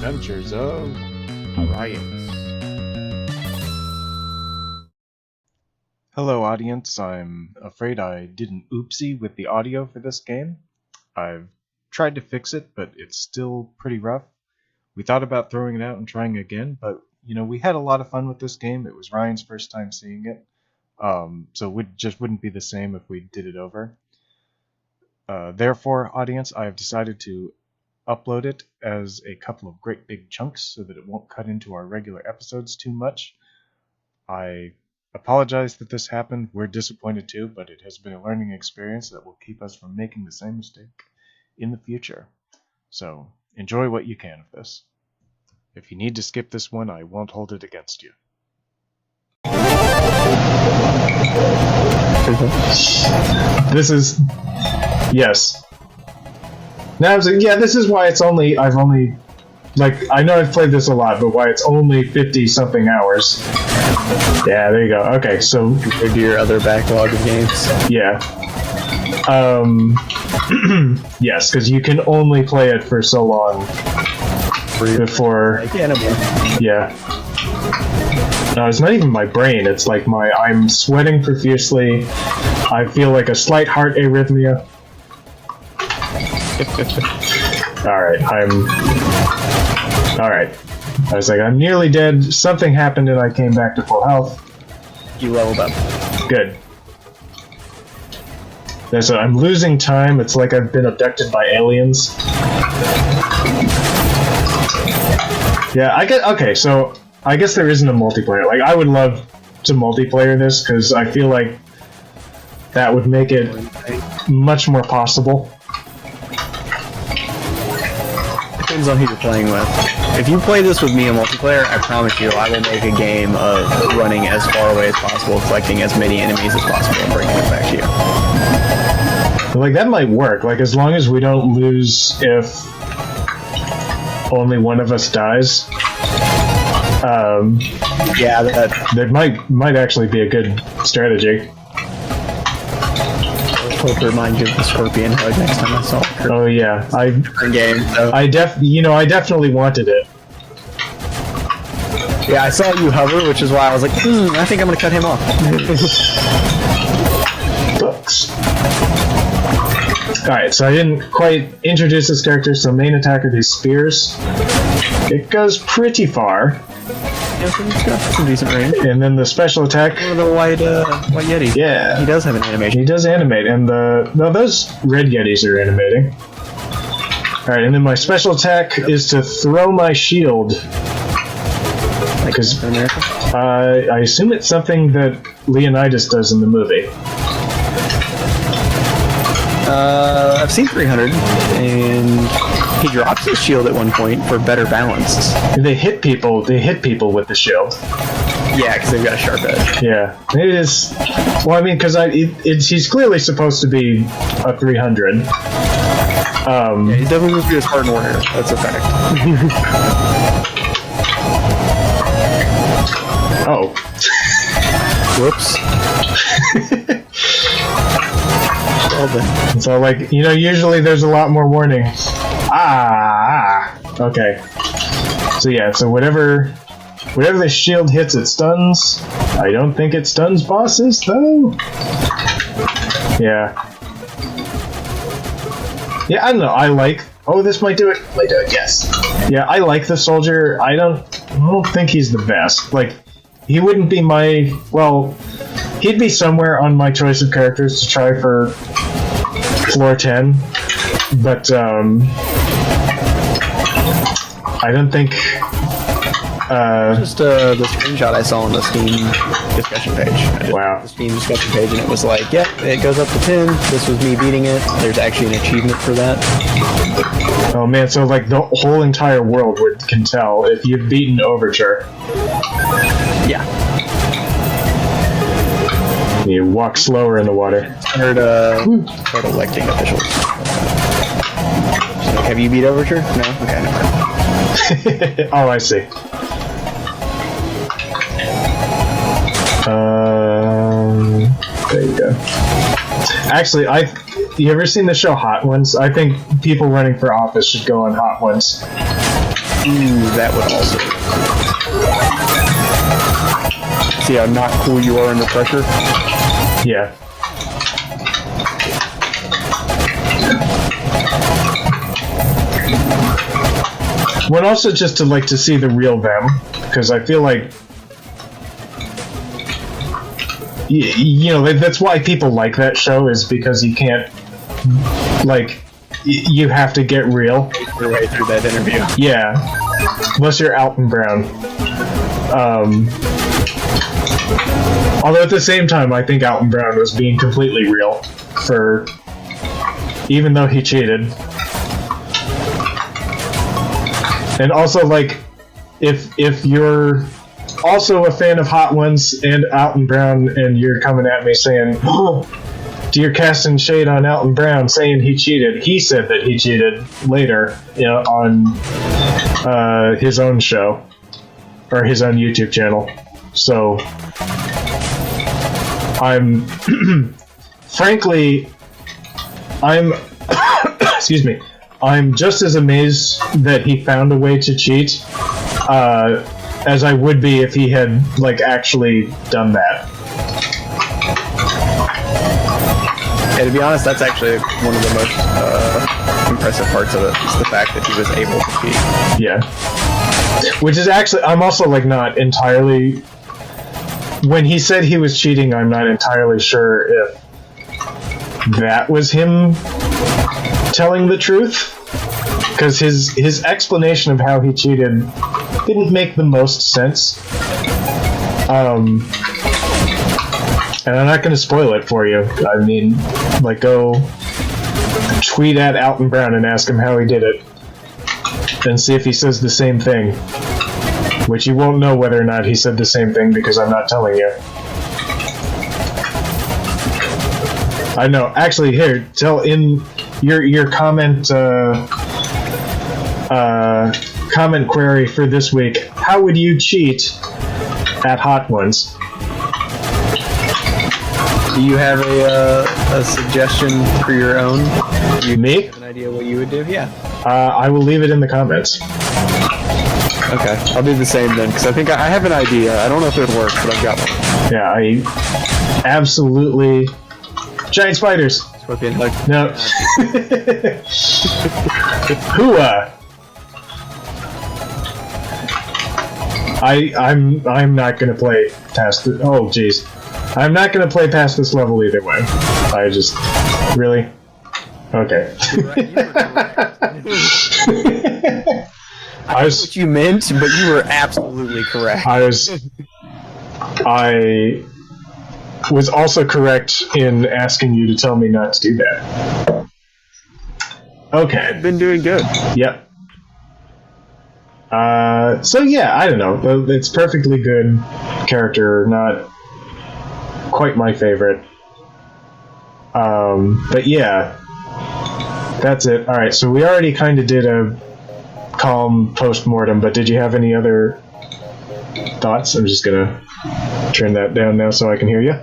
Adventures of RYACE. Hello audience, I'm afraid I did an oopsie with the audio for this game. I've tried to fix it, but it's still pretty rough. We thought about throwing it out and trying again, but we had a lot of fun with this game. It was Ryan's first time seeing it, so it just wouldn't be the same if we did it over. Therefore, audience, I have decided to upload it as a couple of great big chunks so that it won't cut into our regular episodes too much. I apologize that this happened. We're disappointed too, but it has been a learning experience that will keep us from making the same mistake in the future. So, enjoy what you can of this. If you need to skip this one, I won't hold it against you. This is... Yes. Now, this is why I've only, I know I've played this a lot, but why it's only 50-something hours. Yeah, there you go. Okay, so... Compared to your other backlog of games? Yeah. Yes, because you can only play it for so long before... Yeah. No, it's not even my brain, it's like I'm sweating profusely, I feel like a slight heart arrhythmia. Alright. I was like, I'm nearly dead, something happened and I came back to full health. You leveled up. Good. So I'm losing time, it's like I've been abducted by aliens. Yeah, so I guess there isn't a multiplayer. I would love to multiplayer this, because I feel like that would make it much more possible. Depends on who you're playing with. If you play this with me in multiplayer, I promise you I will make a game of running as far away as possible, collecting as many enemies as possible, and bringing it back to you. That might work, as long as we don't lose if only one of us dies. Yeah, that might actually be a good strategy. Hope to remind you of the scorpion hug next time I saw it. Oh yeah, I definitely wanted it. Yeah, I saw you hover, which is why I was like, I think I'm gonna cut him off. Books. Alright, so I didn't quite introduce this character, so main attack are these spears. It goes pretty far. Yeah, so it's got some decent range. And then the special attack... Oh, the white Yeti. Yeah. He does have an animation. He does animate, and those red Yetis are animating. Alright, and then my special attack is to throw my shield. Because I assume it's something that Leonidas does in the movie. I've seen 300, and he drops his shield at one point for better balance. They hit people with the shield. Yeah, because they've got a sharp edge. Yeah, it is. Well, I mean, because he's clearly supposed to be a 300. Yeah, he's definitely supposed to be a Spartan warrior. That's a fact. Oh. Whoops. So, usually there's a lot more warning. Okay. So yeah, so whatever the shield hits, it stuns. I don't think it stuns bosses, though. Yeah. Yeah, I don't know, oh, this might do it. Yes. Yeah, I like the soldier. I don't think he's the best. He wouldn't be he'd be somewhere on my choice of characters to try for floor 10, but I don't think just the screenshot I saw on the Steam discussion page. Wow. The Steam discussion page, and it was like, yeah, it goes up to 10. This was me beating it. There's actually an achievement for that. Oh man, so the whole entire world can tell if you've beaten Overture. Yeah. You walk slower in the water. Start electing officials. Have you beat Overture? No? Okay, never. Oh, I see. There you go. Actually, you ever seen the show Hot Ones? I think people running for office should go on Hot Ones. Ooh, that would also. See how not cool you are under pressure? Yeah. One also just to like to see the real them, because I feel like you know that's why people like that show, is because you can't like you have to get real Your way through that interview. Yeah, unless you're Alton Brown. Although at the same time, I think Alton Brown was being completely real, for even though he cheated. And also, like, if you're also a fan of Hot Ones and Alton Brown, and you're coming at me saying, "Oh, you're casting shade on Alton Brown, saying he cheated," he said that he cheated later, you know, on his own show or his own YouTube channel. So I'm frankly, I'm excuse me, I'm just as amazed that he found a way to cheat as I would be if he had like actually done that. Yeah, to be honest, that's actually one of the most impressive parts of it, is the fact that he was able to cheat. Yeah. Which is actually, I'm also like not entirely, when he said he was cheating, I'm not entirely sure if that was him telling the truth, because his explanation of how he cheated didn't make the most sense. And I'm not going to spoil it for you. I mean, like, go tweet at Alton Brown and ask him how he did it, and see if he says the same thing. Which you won't know whether or not he said the same thing, because I'm not telling you. I know. Actually, here, tell in your comment comment query for this week. How would you cheat at Hot Ones? Do you have a suggestion for your own? Do you Me? have an idea what you would do? Yeah. I will leave it in the comments. Okay, I'll do the same then, because I think I have an idea. I don't know if it would work, but I've got one. Yeah, I absolutely... Giant spiders! Scorpion hug. No. Hooah! I'm not gonna play past the... Oh, jeez. I'm not gonna play past this level either way. I just... Really? Okay. I know what you meant, but you were absolutely correct. I was also correct in asking you to tell me not to do that. Okay. I've been doing good. Yep. So yeah, I don't know. It's perfectly good character, not quite my favorite. But yeah, that's it. All right, so we already kind of did a calm postmortem, but did you have any other thoughts? I'm just gonna turn that down now so I can hear you.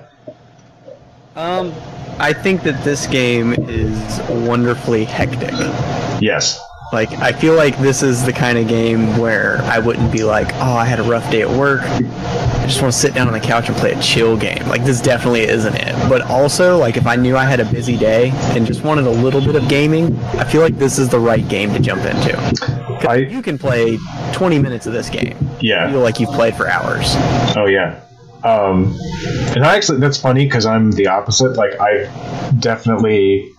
I think that this game is wonderfully hectic. Yes. Like, I feel like this is the kind of game where I wouldn't be like, oh, I had a rough day at work, I just want to sit down on the couch and play a chill game. Like, this definitely isn't it. But also, like, if I knew I had a busy day and just wanted a little bit of gaming, I feel like this is the right game to jump into. You can play 20 minutes of this game. Yeah. I feel like you've played for hours. Oh, yeah. And that's funny, because I'm the opposite. Like, I definitely...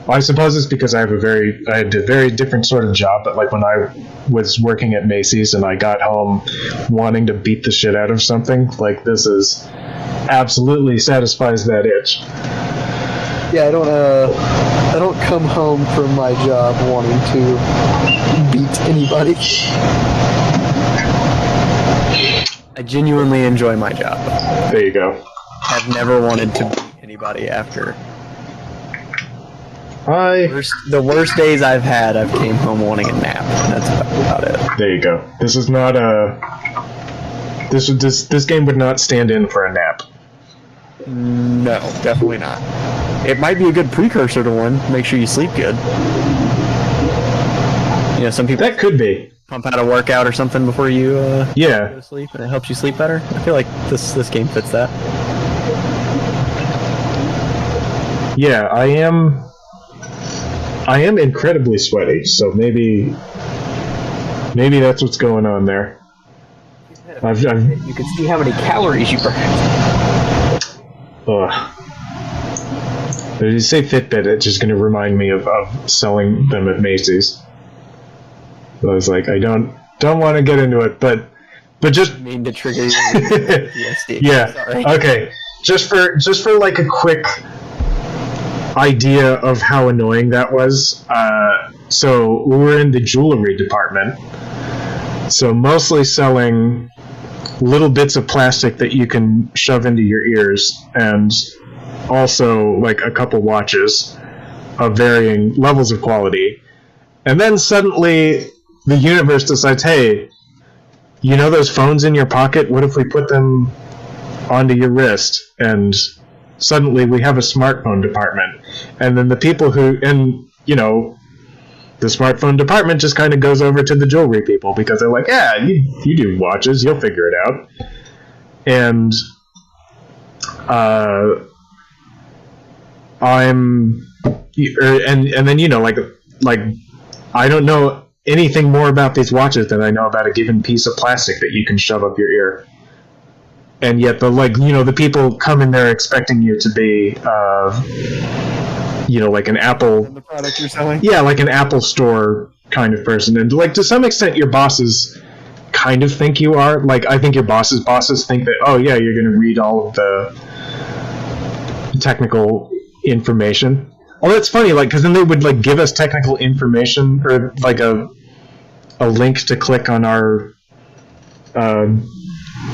I suppose it's because I had a very different sort of job, but like when I was working at Macy's and I got home wanting to beat the shit out of something, like this is absolutely satisfies that itch. Yeah, I don't come home from my job wanting to beat anybody. I genuinely enjoy my job. There you go. I've never wanted to beat anybody after. The worst days I've had, I've came home wanting a nap. That's about it. There you go. This is not a... This game would not stand in for a nap. No, definitely not. It might be a good precursor to one. Make sure you sleep good. You know, some people... That could be. pump out a workout or something before you go Yeah, to sleep, and it helps you sleep better. I feel like this game fits that. yeah, I am incredibly sweaty, so maybe that's what's going on there. You can see how many calories you burn. If you say Fitbit, it's just going to remind me of selling them at Macy's. So I was like, I don't want to get into it, but just I mean to trigger your PTSD. yeah. Sorry. Okay. Just for like a quick idea of how annoying that was. So we were in the jewelry department. So mostly selling little bits of plastic that you can shove into your ears, and also like a couple watches of varying levels of quality. And then suddenly the universe decides, hey, you know those phones in your pocket? What if we put them onto your wrist? And suddenly we have a smartphone department. And then the people who, and you know, the smartphone department just kind of goes over to the jewelry people because they're like, yeah, you do watches, you'll figure it out. And and then, you know, like I don't know anything more about these watches than I know about a given piece of plastic that you can shove up your ear. And yet the people come in there expecting you to be like an Apple, The product you're selling? yeah, like an Apple store kind of person. And like to some extent your bosses kind of think you are. Like I think your bosses think that, oh yeah, you're going to read all of the technical information. Oh, that's funny, like, because then they would like give us technical information or like a link to click on our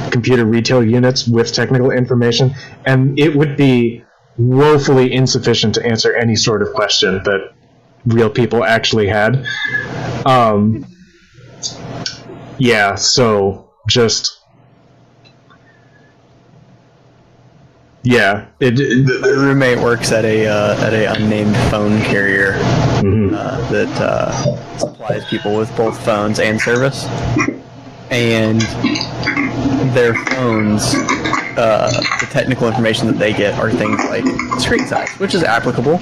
computer retail units with technical information, and it would be woefully insufficient to answer any sort of question that real people actually had. Yeah, so just yeah. My roommate works at a unnamed phone carrier that supplies people with both phones and service, and their phones, the technical information that they get are things like screen size, which is applicable.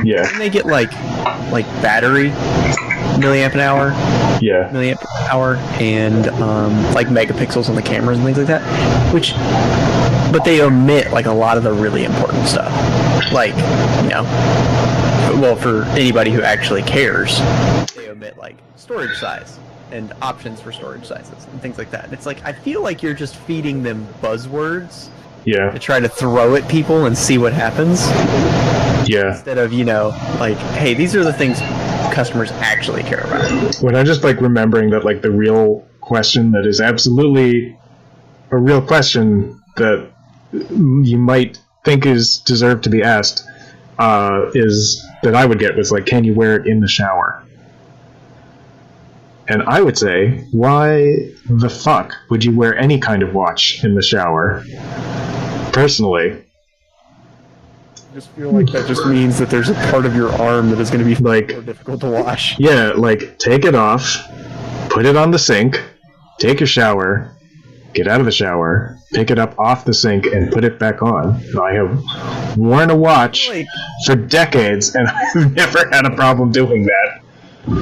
Yeah. And they get like battery, milliamp hour, and like megapixels on the cameras and things like that. But they omit like a lot of the really important stuff. Like, you know, well, for anybody who actually cares, they omit like storage size and options for storage sizes and things like that. And it's like, I feel like you're just feeding them buzzwords to try to throw at people and see what happens. Yeah. Instead of, you know, like, hey, these are the things customers actually care about. When I just like remembering that like the real question that is absolutely a real question that you might think is deserved to be asked is that I would get was like, can you wear it in the shower? And I would say, why the fuck would you wear any kind of watch in the shower? Personally. I just feel like that just means that there's a part of your arm that is going to be like more difficult to wash. Yeah, like take it off, put it on the sink, take a shower, get out of the shower, pick it up off the sink, and put it back on. I have worn a watch for decades, and I've never had a problem doing that.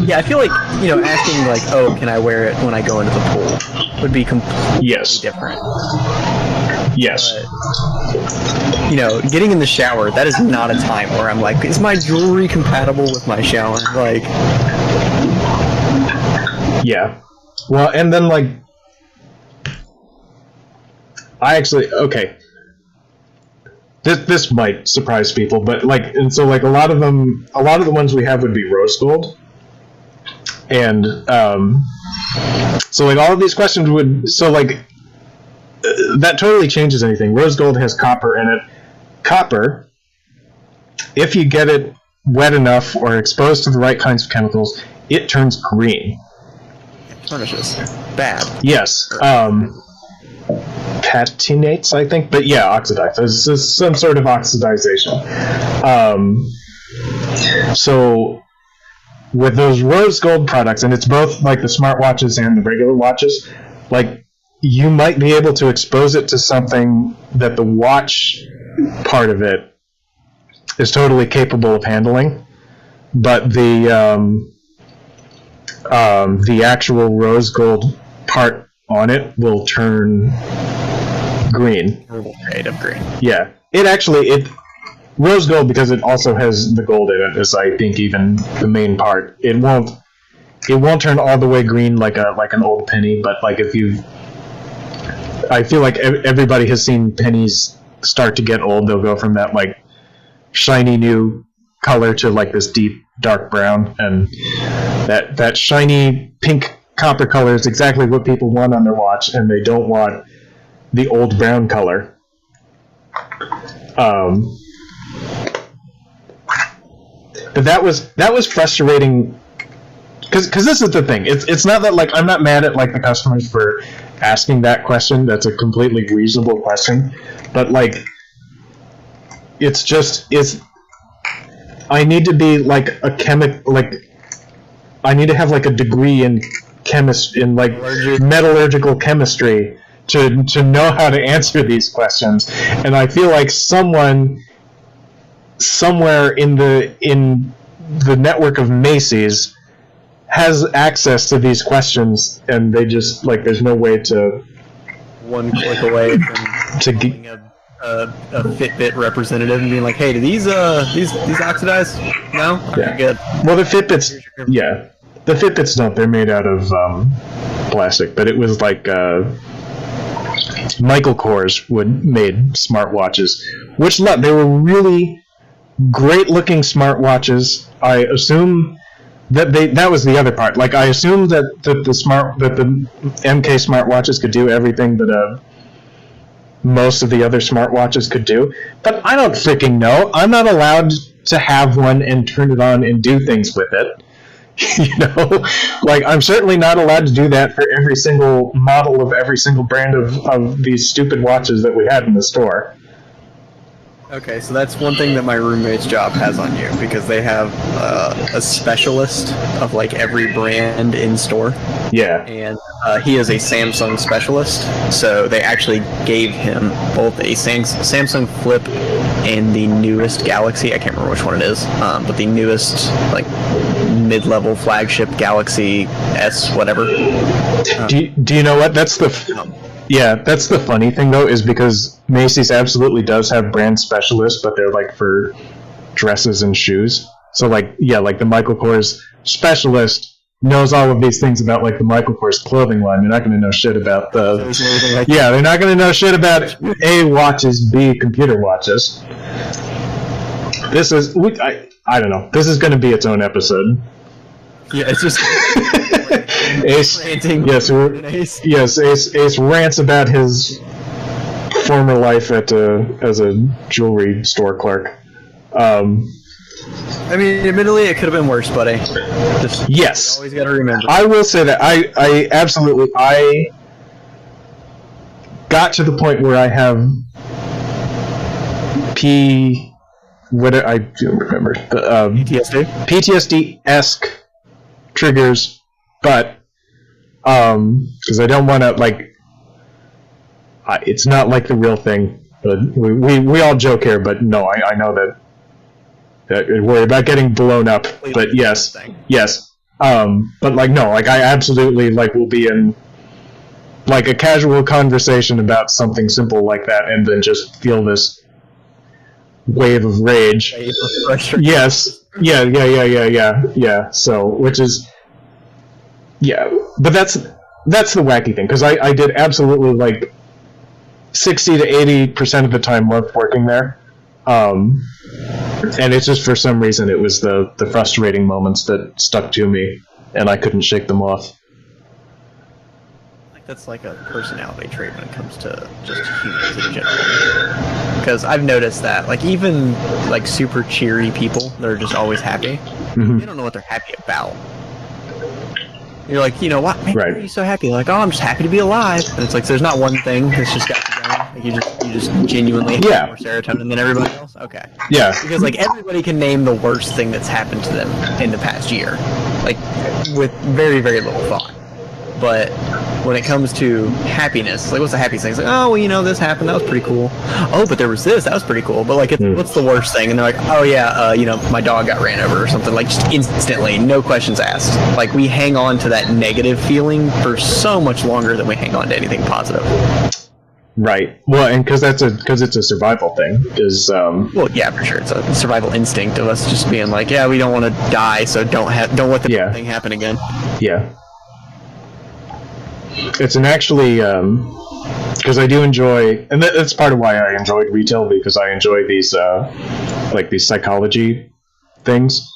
Yeah, I feel like, you know, asking like, oh, can I wear it when I go into the pool would be completely different. Yes. But, you know, getting in the shower, that is not a time where I'm like, is my jewelry compatible with my shower? Like, yeah. Well, and then like, I actually, okay. This might surprise people, but like, and so like a lot of the ones we have would be rose gold. And so like all of these questions would, so like that totally changes anything. Rose gold has copper in it. Copper, if you get it wet enough or exposed to the right kinds of chemicals, it turns green. Tarnishes. Bad. Yes. Patinates, I think, but yeah, oxidize. There's some sort of oxidization. So with those rose gold products, and it's both like the smartwatches and the regular watches, like you might be able to expose it to something that the watch part of it is totally capable of handling, but the actual rose gold part on it will turn green. Shade of green. Yeah, it rose gold, because it also has the gold in it, is I think even the main part. It won't turn all the way green like an old penny, but like I feel like everybody has seen pennies start to get old. They'll go from that like shiny new color to like this deep dark brown, and that shiny pink copper color is exactly what people want on their watch, and they don't want the old brown color. But that was frustrating, because this is the thing. It's not that like I'm not mad at like the customers for asking that question. That's a completely reasonable question, but like it's I need to be like I need to have like a degree in like metallurgical chemistry to know how to answer these questions, and I feel like someone somewhere in the network of Macy's has access to these questions, and they just like there's no way to one click away from calling a Fitbit representative and being like, hey, do these oxidize? No? Yeah. Good. Well, the Fitbits, yeah, the Fitbits don't. They're made out of plastic, but it was like Michael Kors made smartwatches, which they were really great looking smartwatches. I assume that was the other part. Like I assumed that the MK smartwatches could do everything that most of the other smartwatches could do, but I don't freaking know. I'm not allowed to have one and turn it on and do things with it. You know, like I'm certainly not allowed to do that for every single model of every single brand of these stupid watches that we had in the store. Okay, so that's one thing that my roommate's job has on you, because they have a specialist of like every brand in store. Yeah. And he is a Samsung specialist, so they actually gave him both a Samsung Flip and the newest Galaxy. I can't remember which one it is, but the newest like mid-level flagship Galaxy S whatever. Do you know what? That's the funny thing though, is because Macy's absolutely does have brand specialists, but they're like for dresses and shoes. So like the Michael Kors specialist knows all of these things about like the Michael Kors clothing line. They're not going to know shit about they're not going to know shit about A, watches, B, computer watches. This is I don't know. This is going to be its own episode. Yeah, it's just Ace, ranting. Ace rants about his former life as a jewelry store clerk. I mean, admittedly, it could have been worse, buddy. Yes. You always got to remember. I will say that I absolutely got to the point where I have I don't remember the PTSD-esque triggers, but because I don't want to like it's not like the real thing. But we all joke here, but no, I know that I worry about getting blown up. But yes. But like no, like I absolutely like will be in like a casual conversation about something simple like that, and then just feel this wave of rage. Yes. Yeah. So, which is, but that's the wacky thing, because I did absolutely like 60 to 80% of the time love working there, and it's just for some reason it was the frustrating moments that stuck to me, and I couldn't shake them off. That's like a personality trait when it comes to just humans in general. Because I've noticed that, like, even like super cheery people that are just always happy, they don't know what they're happy about. You're like, you know what? Why are you so happy? Like, oh, I'm just happy to be alive. And it's like, there's not one thing that's just got you going. Like you just genuinely have more serotonin than everybody else? Okay. Yeah. Because, like, everybody can name the worst thing that's happened to them in the past year. Like, with very, very little thought. But when it comes to happiness, like, what's the happiest thing? It's like, oh, well, you know, this happened, that was pretty cool. Oh, but there was this, that was pretty cool. But, like, what's the worst thing? And they're like, oh, yeah, you know, my dog got ran over or something. Like, just instantly, no questions asked. Like, we hang on to that negative feeling for so much longer than we hang on to anything positive. Right. Well, and because it's a survival thing. Well, yeah, for sure. It's a survival instinct of us just being like, yeah, we don't want to die, so don't let the thing happen again. Yeah. It's an actually because I do enjoy, and that's part of why I enjoyed retail, because I enjoy these like these psychology things.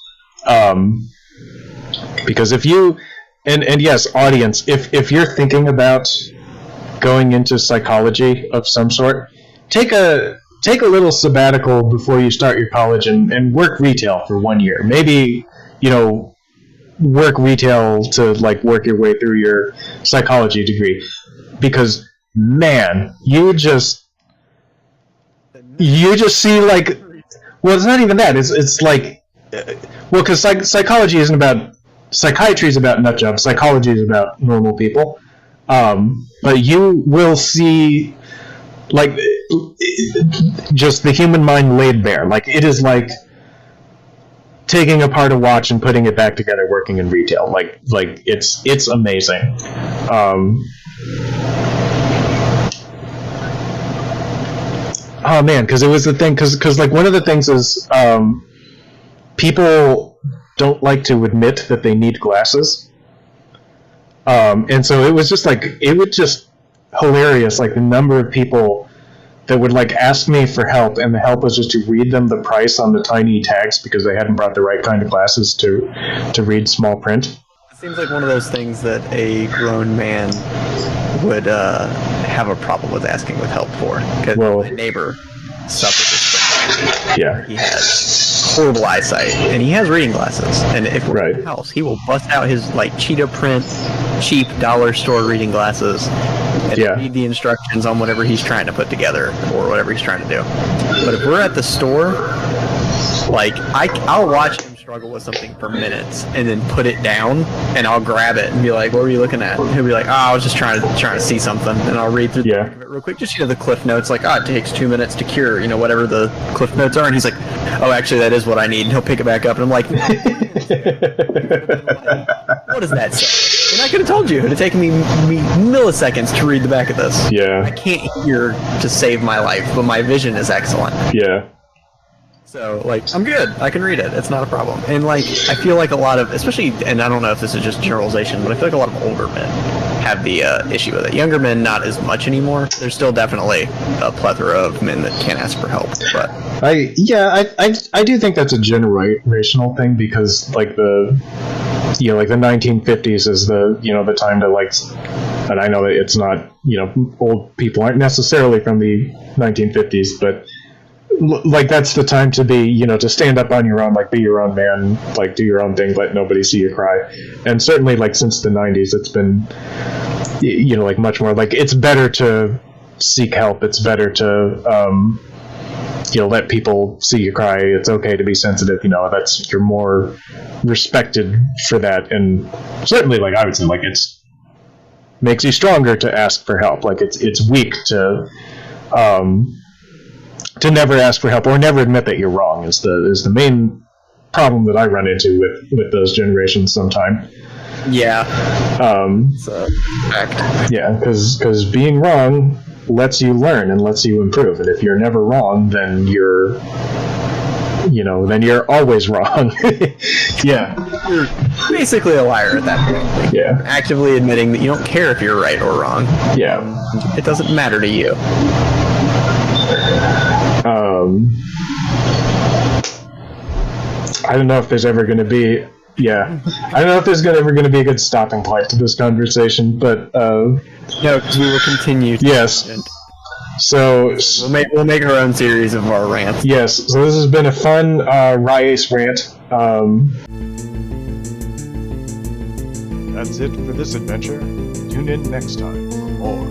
Because if you and yes, audience, if you're thinking about going into psychology of some sort, take a little sabbatical before you start your college and work retail for 1 year. Maybe, you know, work retail to like work your way through your psychology degree, because man, you just see, like, well, it's not even that, it's like, well, because psychology isn't about, psychiatry is about nut jobs, psychology is about normal people. But you will see, like, just the human mind laid bare. Like, it is like taking apart a watch and putting it back together working in retail. Like it's amazing. Oh man, because it was the thing, because like one of the things is people don't like to admit that they need glasses. And so it was just like, it was just hilarious, like the number of people that would like ask me for help, and the help was just to read them the price on the tiny tags because they hadn't brought the right kind of glasses to read small print. It seems like one of those things that a grown man would have a problem with asking with help for. Because my neighbor suffers from, yeah, he has horrible eyesight, and he has reading glasses. And if we're in the house, he will bust out his like cheetah print, cheap dollar store reading glasses and read the instructions on whatever he's trying to put together or whatever he's trying to do. But if we're at the store, like I'll watch him struggle with something for minutes and then put it down, and I'll grab it and be like, "What were you looking at?" And he'll be like, "Oh, I was just trying to see something," and I'll read through the back of it real quick, just the cliff notes, like, "Oh, it takes 2 minutes to cure," whatever the cliff notes are, and he's like, "Oh, actually, that is what I need," and he'll pick it back up, and I'm like, "What does that say?" And I could have told you. It would have taken me milliseconds to read the back of this. Yeah. I can't hear to save my life, but my vision is excellent. Yeah. So, like, I'm good. I can read it. It's not a problem. And, like, I feel like a lot of, especially, and I don't know if this is just generalization, but I feel like a lot of older men have the issue with it. Younger men, not as much anymore. There's still definitely a plethora of men that can't ask for help. But I do think that's a generational thing, because, like, the 1950s is the time to, like, and I know that it's not, old people aren't necessarily from the 1950s, but like that's the time to be, to stand up on your own, like be your own man, like do your own thing, let nobody see you cry. And certainly, like, since the 90s, it's been, like much more like it's better to seek help. It's better to, let people see you cry. It's okay to be sensitive. That's, you're more respected for that. And certainly, like, I would say, like, it's makes you stronger to ask for help. Like it's weak to never ask for help or never admit that you're wrong is the main problem that I run into with those generations sometime. Yeah. It's a fact. Yeah, because being wrong lets you learn and lets you improve. And if you're never wrong, then you're always wrong. Yeah. You're basically a liar at that point. Like, yeah. Actively admitting that you don't care if you're right or wrong. Yeah. It doesn't matter to you. I don't know if there's ever going to be, I don't know if there's ever going to be a good stopping point to this conversation, but no, because we will continue. Yes. So we'll make our own series of our rants. Yes. So this has been a fun RYACE rant. That's it for this adventure. Tune in next time for more.